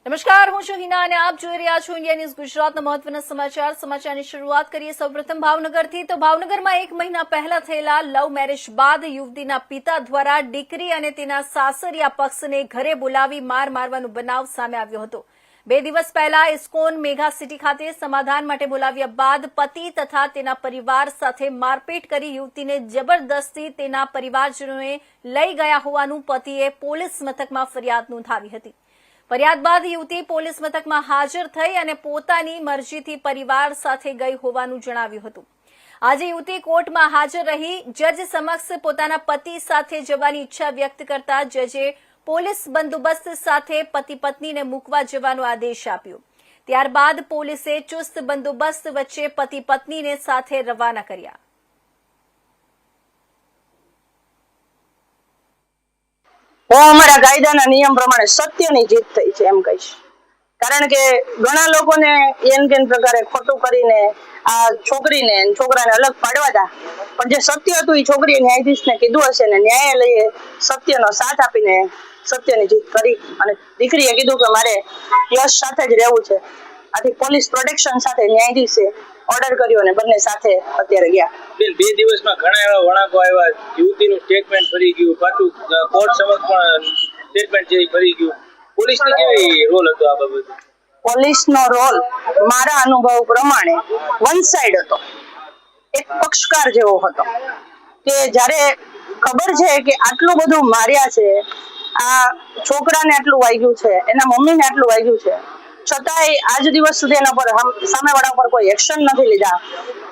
નમસ્કાર, હું છું હિના અને આપ જોઈ રહ્યા છો ઇન્ડિયા ન્યૂઝ ગુજરાતના મહત્વના સમાચારની શરૂઆત કરીએ સૌપ્રથમ ભાવનગરથી। તો ભાવનગરમાં 1 મહિના પહેલા થયેલા લવ મેરેજ બાદ યુવતીના પિતા દ્વારા દીકરી અને તેના સાસરિયા પક્ષને ઘરે બોલાવી મારવાનો બનાવ સામે આવ્યો હતો। 2 દિવસ પહેલા ઇસ્કોન મેગા સિટી ખાતે સમાધાન માટે બોલાવ્યા બાદ પતિ તથા તેના પરિવાર સાથે મારપીટ કરી યુવતીને જબરદસ્તી તેના પરિવારજનોએ લઈ ગયા હોવાનું પતિએ પોલીસ મથકમાં ફરિયાદ નોંધાવી હતી। ફરિયાદ બાદ યુવતી પોલીસ મથકમાં હાજર થઈ અને પોતાની મરજીથી પરિવાર સાથે ગઈ હોવાનું જણાવ્યું હતું। આજે યુવતી કોર્ટમાં હાજર રહી જજ સમક્ષ પોતાના પતિ સાથે જવાની ઈચ્છા વ્યક્ત કરતા જજે પોલીસ બંદોબસ્ત સાથે પતિ પત્નીને મૂકવા જવાનો આદેશ આપ્યો। ત્યારબાદ પોલીસે ચુસ્ત બંદોબસ્ત વચ્ચે પતિ પત્નીને સાથે રવાના કર્યા। અમારા કાયદાના નિયમ પ્રમાણે સત્યની જીત થઈ છે એમ કહીશ। કારણ કે ઘણા લોકોને એન કેન પ્રકારે ખોટું કરીને આ છોકરીને છોકરાને અલગ પાડવા હતા, પણ જે સત્ય હતું એ છોકરીએ ન્યાયાધીશને કીધું હશે ને ન્યાયાલયે સત્યનો સાથ આપીને સત્યની જીત કરી અને દીકરીએ કીધું કે મારે યશ સાથે જ રહેવું છે। આથી પોલીસ પ્રોટેક્શન સાથે ન્યાયાધીશે ઓર્ડર કર્યો અને બંને સાથે અત્યારે ગયા। 2 દિવસમાં ઘણા એવા વળાંકો આવ્યા, યુવતીનું સ્ટેટમેન્ટ ફરી ગયું, પાછું કોર્ટ સમક્ષ પણ સ્ટેટમેન્ટ જે ફરી ગયું, પોલીસની કેવી રોલ હતો આ બાબતે? પોલીસનો રોલ મારા અનુભવ પ્રમાણે વન સાઇડ હતો, એક પક્ષકાર જેવો હતો કે જ્યારે ખબર છે કે આટલું બધું માર્યા છે, આ છોકરાને આટલું વાગ્યું છે, એના મમ્મીને આટલું વાગ્યું છે, છતાંય આજ દિવસ સુધી એના પર સામેવાળા પર કોઈ એક્શન નથી લીધા।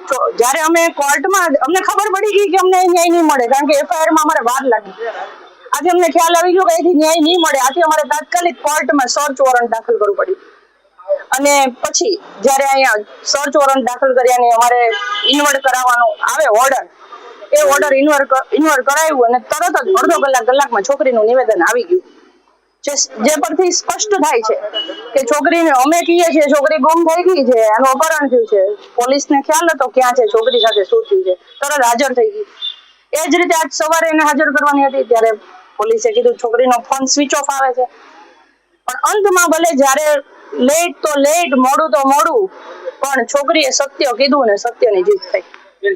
તો જ્યારે અમે કોર્ટમાં અમને ખબર પડી ગઈ કે અમને ન્યાય નહીં મળે, કારણ કે એફઆઈઆર માં અમારે વાર લાગી। આજે અમને ખ્યાલ આવી ગયો કે અહીંથી ન્યાય નહીં મળે, આથી અમારે તાત્કાલિક કોર્ટમાં સર્ચ વોરંટ દાખલ કરવું પડ્યું। અને પછી જ્યારે અહીંયા સર્ચ વોરંટ દાખલ કર્યાની અમારે ઇન્વર્ટ કરાવવાનું આવે ઓર્ડર, એ ઓર્ડર ઇન્વર્ટ કરાવ્યું અને તરત જ અડધો કલાકમાં છોકરીનું નિવેદન આવી ગયું, જે પરથી સ્પષ્ટ થાય છે કે છોકરીને અમે કહીએ છીએ છોકરી ગુમ થઈ ગઈ છે, એનું અપહરણ થયું છે, પોલીસને ખ્યાલ હતો ક્યાં છે, છોકરી સાથે શું થયું છે, તરત હાજર થઈ ગઈ। એ જ રીતે આજ સવારે એને હાજર કરવાની હતી ત્યારે પોલીસે કીધું છોકરીનો ફોન સ્વિચ ઓફ આવે છે, પણ અંતમાં ભલે જ્યારે લેટ તો લેટ, મોડું તો મોડું, પણ છોકરીએ સત્ય કીધું ને સત્યની જીત થઈ।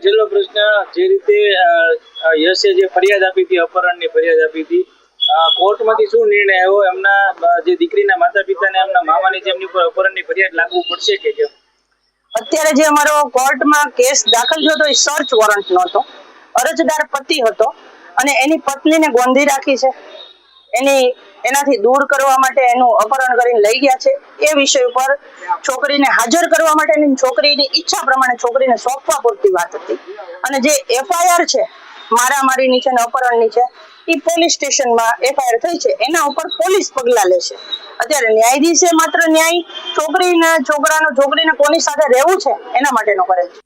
છેલ્લો પ્રશ્ન, જે રીતે યશે જે ફરિયાદ આપી હતી, અપહરણની ફરિયાદ આપી હતી, કોર્ટમાંથી શું નિર્ણય આવ્યો? એમના જે દીકરીના માતા પિતાને એમના મામાની જે એમની ઉપર અપહરણની ફરિયાદ લાગુ પડશે કે કેમ? અત્યારે જે અમારો કોર્ટમાં કેસ દાખલ થયો હતો એ સર્ચ વોરંટ નહોતો, અરજદાર પતિ હતો અને એની પત્નીને ગોંધી રાખી છે, એનાથી દૂર કરવા માટે એનું અપહરણ કરીને લઈ ગયા છે। એ વિષય ઉપર છોકરીને હાજર કરવા માટેની છોકરીની ઈચ્છા પ્રમાણે છોકરીને સોંપવા પૂરતી વાત હતી। અને જે એફઆઈઆર છે મારામારીની છે ને અપહરણની છે, એ પોલીસ સ્ટેશનમાં એફઆઈઆર થઈ છે, એના ઉપર પોલીસ પગલાં લેશે। અત્યારે ન્યાયાધીશે માત્ર ન્યાય છોકરીને કોની સાથે રહેવું છે એના માટેનો કરે છે।